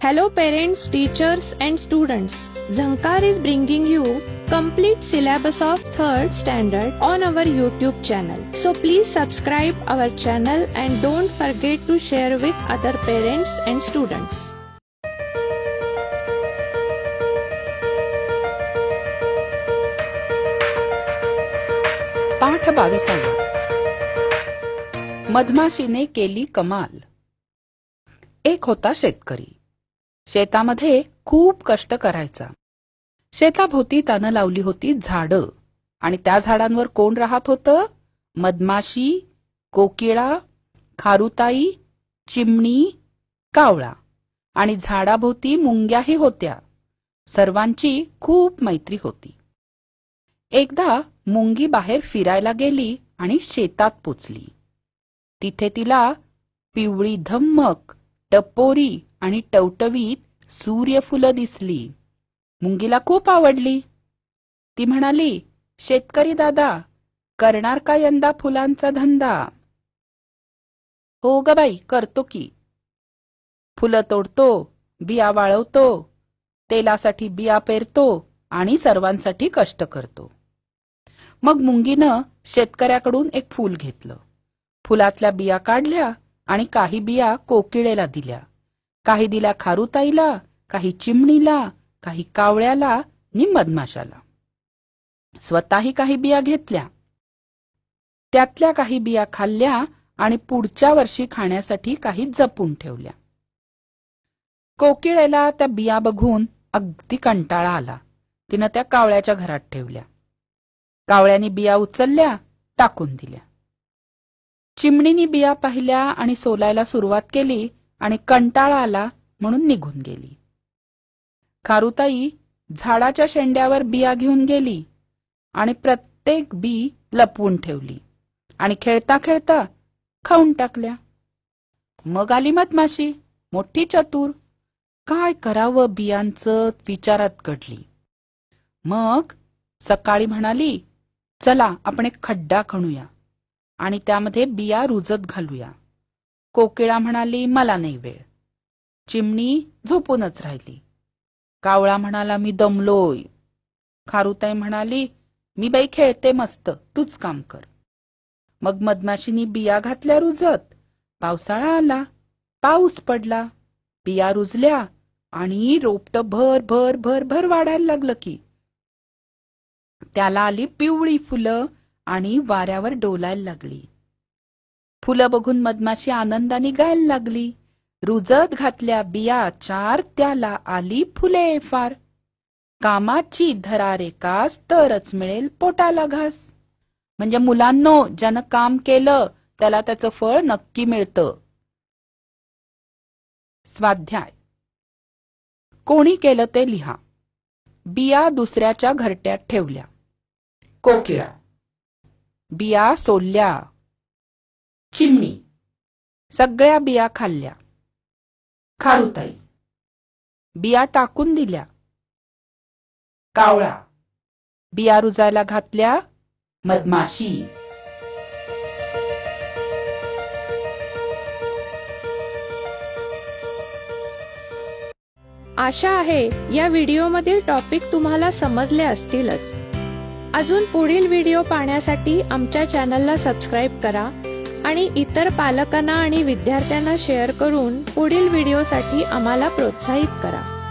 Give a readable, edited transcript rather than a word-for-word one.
Hello parents, teachers and students. Zankar is bringing you complete syllabus of 3rd standard on our YouTube channel. So please subscribe our channel and don't forget to share with other parents and students. पाठ 22. मधमाशीने केली कमाल. एक होता शेतकरी. शेतामध्ये खूप कष्ट करायचा. शेताभोवती त्यानं लावली होती झाडं आणि त्या झाडांवर कोण राहत होतं? मधमाशी, कोकिळा, खारुताई, चिमणी, कावळा आणि झाडाभोवती मुंग्याही होत्या. सर्वांची खूप मैत्री होती. एकदा मुंगी बाहेर फिरायला गेली आणि शेतात पोचली. तिथे तिला पिवळी धम्मक, टपोरी आणि टवटवीत सूर्यफुलं दिसली. मुंगीला खूप आवडली. ती म्हणाली, शेतकरी दादा, करणार का यंदा फुलांचा धंदा? हो ग बाई, करतो की. फुलं तोडतो, बिया वाळवतो, तेलासाठी बिया पेरतो आणि सर्वांसाठी कष्ट करतो. मग मुंगीनं शेतकऱ्याकडून एक फूल घेतलं. फुलातल्या बिया काढल्या आणि काही बिया कोकिळेला दिल्या, काही दिल्या खारुताईला, काही चिमणीला, काही कावळ्याला आणि मधमाशाला. स्वतःही काही बिया घेतल्या. त्यातल्या काही बिया खाल्ल्या आणि पुढच्या वर्षी खाण्यासाठी काही जपून ठेवल्या. कोकिळेला त्या बिया बघून अगदी कंटाळा आला. तिनं त्या कावळ्याच्या घरात ठेवल्या. कावळ्यानी बिया उचलल्या, टाकून दिल्या. चिमणीनी बिया पाहिल्या आणि सोलायला सुरुवात केली आणि कंटाळा आला म्हणून निघून गेली. खारुताई झाडाच्या शेंड्यावर बिया घेऊन गेली आणि प्रत्येक बी लपवून ठेवली आणि खेळता खेळता खाऊन टाकल्या. मग आली मधमाशी, मोठी चतुर. काय करावं बियांचं विचारात पडली. मग सकाळी म्हणाली, चला आपण एक खड्डा खणूया आणि त्यामध्ये बिया रुजत घालूया. कोकिळा म्हणाली, मला नाही वेळ. चिमणी झोपूनच राहिली. कावळा म्हणाला, मी दमलोय. खारुताई म्हणाली, मी बाई खेळते मस्त, तूच काम कर. मग मधमाशीनी बिया घातल्या रुजत. पावसाळा आला, पाऊस पडला, बिया रुजल्या आणि रोपट भर भर भर भर वाढायला लागलं की त्याला आली पिवळी फुलं आणि वाऱ्यावर डोलायला लागली. फुलं बघून मधमाशी आनंदाने गायला लागली. रुजत घातल्या बिया 4, त्याला आली फुले फार. कामाची धरा रे कास, तरच मिळेल पोटाला घास. म्हणजे मुलांनो, ज्यानं काम केलं त्याला त्याचं फळ नक्की मिळतं. स्वाध्याय. कोणी केलं ते लिहा. बिया दुसऱ्याच्या घरट्यात ठेवल्या. कोकिळा. बिया सोलल्या. चिमणी. सगळ्या बिया खाल्ल्या. खारुताई. बिया टाकून दिल्या. कावळा. बिया रुजायला घातल्या. मधमाशी. आशा आहे या व्हिडिओमधील टॉपिक तुम्हाला समजले असतीलच. अजून पुढील व्हिडिओ पाहण्यासाठी आमच्या चॅनलला सबस्क्राईब करा आणि इतर पालकांना आणि विद्यार्थ्यांना शेअर करून पुढील व्हिडिओसाठी आम्हाला प्रोत्साहित करा.